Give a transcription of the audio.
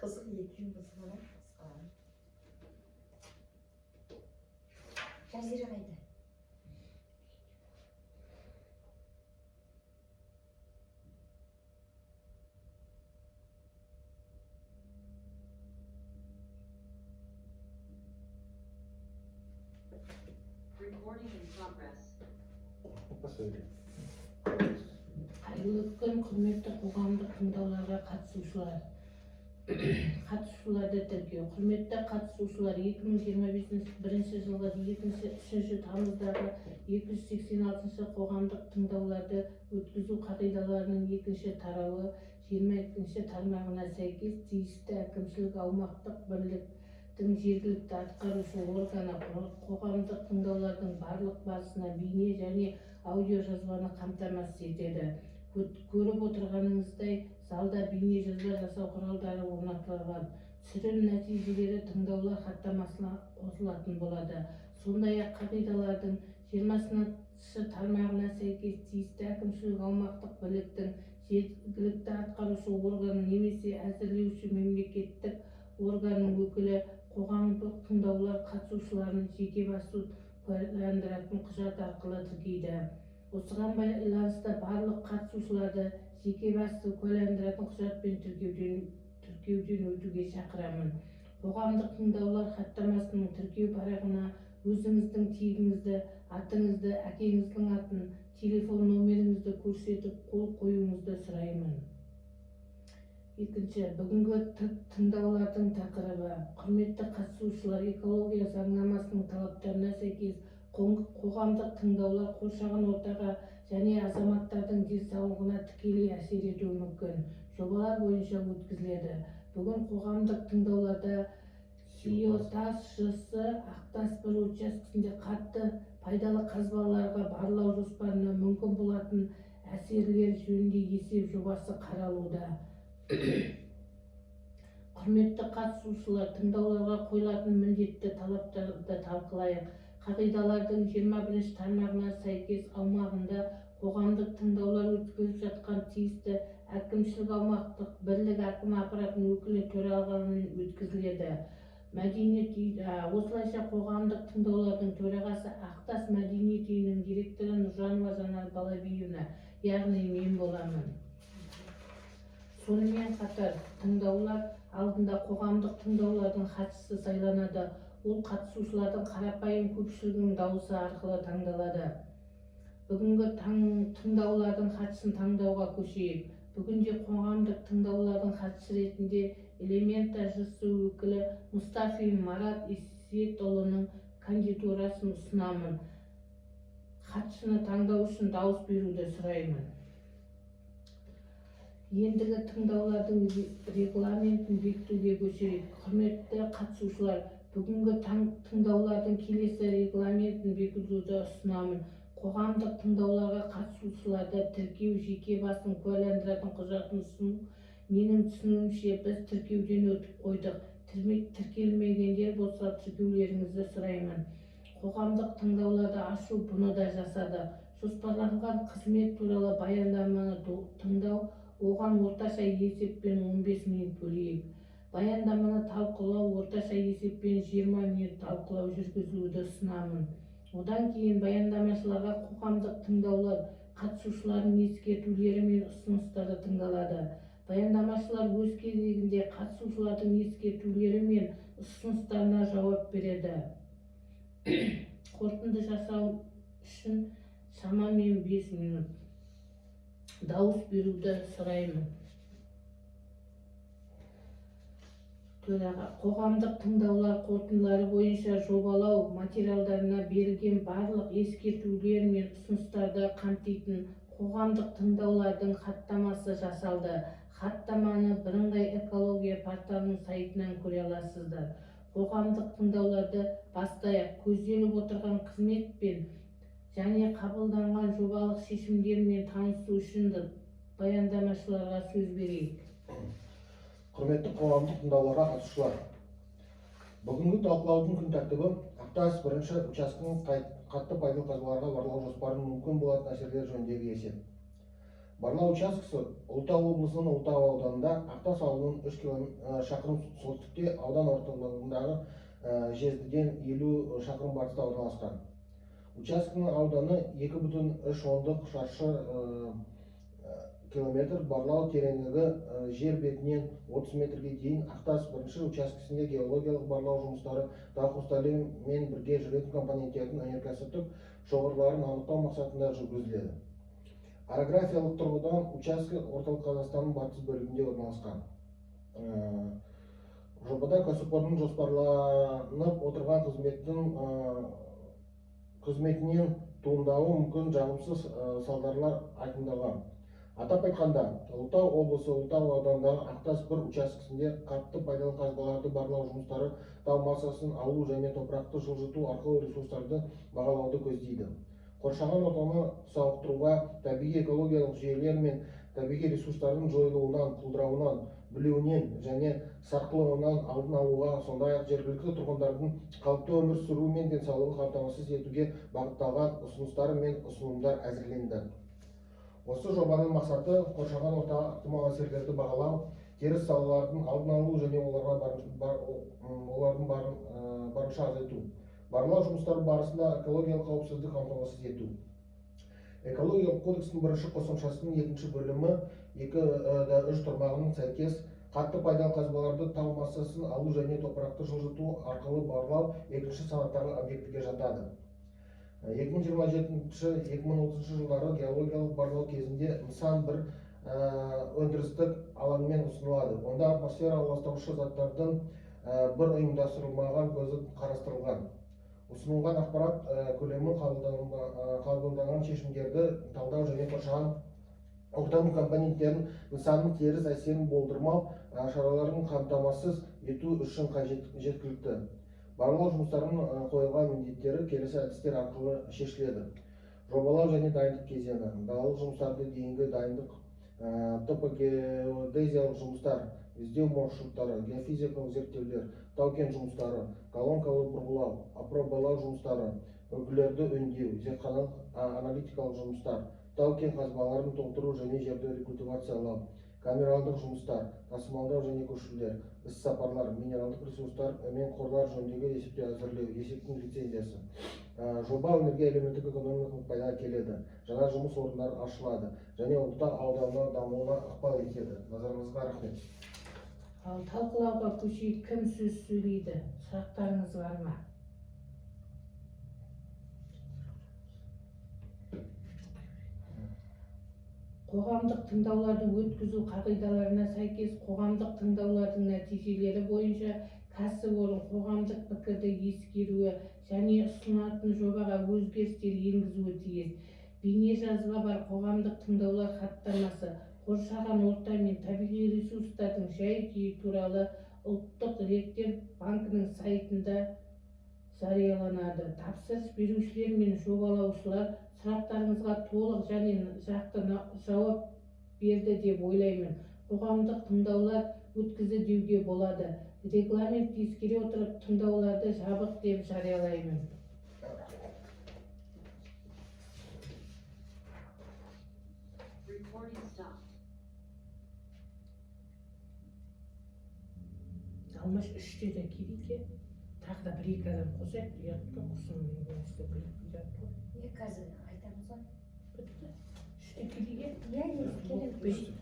Kızım yediğim kızım var. Cazire kaydı. Recording in progress. Hayırlı күн, құрметті қоғамдық тыңдауларға қатысушылар. Қатысушыларды тіркеу. Құрметті қатысушылар, 2021 жылғы 2-3 тамыздағы 286 қоғамдық тыңдауларды өткізу қағидаларының екінші тарауы 22 тармағына сәйкес тиісті әкімшілік аумақтық бірліктің жергілікті атқарушы органы қоғамдық тыңдаулардың барлық барысына бейне және аудио жазбаны қамтамасыз етеді. Көріп отырғаныңыздай, залда бейне жазба жасау құралдары орнатылған. Түсірім нәтижелері тыңдаулар хаттамасына қосылатын болады. Сондай-ақ қағидалардың 20 тармағына сәйкес тиісті әкімшілік аумақтық бірліктің жергілікті атқарушы органы немесе әзірлеуші мемлекеттік органның өкілі қоғамдық тыңдаулар қатысушыларын жеке басын куәландыратын құжат арқылы тіркейді. Осыған байланысты барлық қатысушыларды жеке басты куәландыратын құжатпен тіркеуден өтуге шақырамын. Қоғамдық тыңдаулар хаттамасының тіркеу парағына өзіңіздің тегіңізді, атыңызды, әкеңіздің атын, телефон номеріңізді көрсетіп қол қоюыңызды сұраймын. Екінші, бүгінгі тыңдаулардың тақырыбы. Құрметті қатысушылар, экология заңнамасының талаптарына сәйкес қоғамдық тыңдаулар қоршаған ортаға және азаматтардың денсаулығына тікелей әсер етуі мүмкін. Жобалар бойынша өткізіледі. Бүгін қоғамдық тыңдауларда Сиотас ЖС Ақтас бір учаскесінде қатты пайдалы қазбаларға барлау жоспарына мүмкін болатын әсерлер жөнінде есеп жобасы қаралуда. Құрметті қатысушылар, тыңдауларға қойылатын міндетті талаптарды талқылайық. Қағидалардың 21 тармағына сәйкес аумағында қоғамдық тыңдаулар өткізіліп жатқан тиісті әкімшілік аумақтық бірлік әкім аппаратының өкілі төрағалығымен өткізіледі. Осылайша қоғамдық тыңдаулардың төрағасы Ақтас мәдениет үйінің директоры Нұржанова Жанар Балабиевна, яғни мен боламын. Сонымен қатар тыңдаулар алдында қоғамдық тыңдаулардың хатшысы сайланады. Ол қатысушылардың қарапайым көпшілігінің дауысы арқылы таңдалады. Бүгінгі тыңдаулардың хатшысын таңдауға көшейік. Бүгінде қоғамдық тыңдаулардың хатшысы ретінде Элемента ЖС өкілі Мұстафин Марат Исетұлының кандидатурасын ұсынамын. Хатшыны таңдау үшін дауыс беруді сұраймын. Ендігі тыңдаулардың регламентін бекітуге көшейік. Құрметті қатысушылар, бүгінгі тыңдаулардың келесі регламентін бекітуді ұсынамын. Қоғамдық тыңдауларға қатысушыларды тіркеу жеке басын куәландыратын құжатын ұсыну. Менің түсінуімше біз тіркеуден өтіп қойдық. Тіркелмегендер болса тіркеулеріңізді сұраймын. Қоғамдық тыңдауларды ашу бұны да жасады. Жоспарланған қызмет туралы баяндаманы тыңдау, оған орташа есеппен 15 минут бөлейік. Баяндаманы талқылау орташа есеппен 20 минут талқылау жүргізуді ұсынамын. Одан кейін баяндамашыларға қоғамдық тыңдаулар қатысушылардың ескертулері мен ұсыныстары тыңдалады. Баяндамашылар өз кезегінде қатысушылардың ескертулері мен ұсыныстарына жауап береді. Қорытынды жасау үшін шамамен 5 минут. Дауыс беруді сұраймын. Қоғамдық тыңдаулар қорытындылары бойынша жобалау материалдарына берілген барлық ескертулер мен ұсыныстарды қамтитын қоғамдық тыңдаулардың хаттамасы жасалды. Хаттаманы бірыңғай экология порталының сайтынан көре аласыздар. Қоғамдық тыңдауларды бастайық. Көзделіп отырған қызметпен және қабылданған жобалық шешімдермен танысу үшін баяндамашыларға сөз берейік. Құрметті қоғамдық тыңдауларға қатысушылар. Бүгінгі талқылаудың күн тәртібі Ақтас бірінші учаскенің қатты пайдалы қазбаларға барлау жоспарының мүмкін болатын әсерлер жөніндегі есеп. Барлау учаскесі Ұлытау облысының Ұлытау ауданында Ақтас ауылының 3 шақырым солтүстікте, аудан орталығындағы Жездіден 50 шақырым батыста орналасқан. Учаскенің ауданы 2,3 шаршы километр, барлау тереңдігі жер бетінен 30 метрге дейін. Ақтас бірінші учаскесінде геологиялық барлау жұмыстары тау хрусталімен бірге жүретін компоненттердің өнеркәсіптік шоғырларын анықтау мақсатында жүргізіледі. Орографиялық тұрғыдан учаске орталық Қазақстанның батыс бөлігінде орналасқан. Жобада кәсіпорынның жоспарланып отырған қызметінен туындауы мүмкін жағымсыз салдарлар айқындалған. Атап айтқанда, Ұлытау облысы Ұлытау ауданындағы Ақтас бір учаскесінде қатты пайдалы қазбаларды барлау жұмыстары тау массасын алу және топырақты жылжыту арқылы ресурстарды бағалауды көздейді. Қоршаған ортаны сауықтыруға, табиғи экологиялық жүйелер мен табиғи ресурстардың жойылуынан, құлдырауынан, бүлеуінен және сарқылуынан алдын алуға, сондай-ақ жергілікті тұрғындардың қалыпты өмір сүруі мен денсаулығын қамтамасыз етуге бағытталған ұсыныстар мен ұсынымдар әзірленді. Осы жобаның мақсаты қоршаған ортаға ықтимал әсерлерді бағалау, теріс салдарлардың алдын алу және олардың барынша азайту. Барлау жұмыстары барысында экологиялық қауіпсіздік қамтамасыз ету. Экологиялық кодекстің бірінші қосымшасының екінші бөлімі 2-3 тармағының сәйкес қатты пайдалы қазбаларды тау массасын алу және топырақты жылжыту арқылы барлау екінші санаттағы объектіге жатады. 2027-2030 жылдары геологиялық барлау кезінде нысан бір өндірістік алаңмен ұсынылады. Онда атмосфера ластаушы заттардың бір ұйымдастырылмаған көзі қарастырылған. Ұсынылған ақпарат көлемі қабылданған шешімдерді талдау және қоршаған ортаның компоненттерін нысанның теріс әсерін болдырмау шараларын қамтамасыз ету үшін жеткілікті. Барлау жұмыстарының қойылған міндеттері келесі әдістер арқылы шешіледі. Жобалау және дайындық кезеңі, далалық жұмыстарды дейінгі дайындық, топогеодезиялық жұмыстар, іздеу маршруттары, геофизикалық зерттеулер, тау-кен жұмыстары, колонкалы бұрғылау, апробалау жұмыстары, үлгілерді өңдеу, зертханалық аналитикалық жұмыстар, тау-кен қазбаларын толтыру және жерді рекультивациялау, камералдық жұмыстар, тасымалдау және көшірулер, іс-сапарлар, минералдық ресурстар мен қорлар жөніндегі есепте әзірлеу, есептің лицензиясы. Жоба өңірге әлеуметтік экономикалық пайда келеді, жаңа жұмыс орындары ашылады және Ұлытау ауданының дамуына ықпал етеді. Назарыңызға рахмет. Ал талқылауға көшейік, кім сөз сөйлейді? Сұрақтарыңыз бар ма? Қоғамдық тыңдауларды өткізу қағидаларына сәйкес қоғамдық тыңдаулардың нәтижелері бойынша кәсіпорын қоғамдық пікірді ескеруі және ұсынатын жобаға өзгерістер енгізуі тиіс. Бейнежазба бар қоғамдық тыңдаулар хаттамасы қоршаған орта мен табиғи ресурстардың жай-күйі туралы ұлттық реттер банкінің сайтында жарияланады. Тапсырыс берушілер мен жобалаушылар сұрақтарыңызға толық және нақты жауап берді деп ойлаймын. Қоғамдық тыңдаулар өткізді деуге болады. Регламент ескере отырып тыңдауларды жабық деп жариялаймын. Recording stopped. Алмаш үште де келейке. Тағы да бір-екі адам қосайық. Ұятқа құсыммен көрісті біліп Не қазір айтамыз ғой. бітті. Үште келейке. Иә, ескеріп.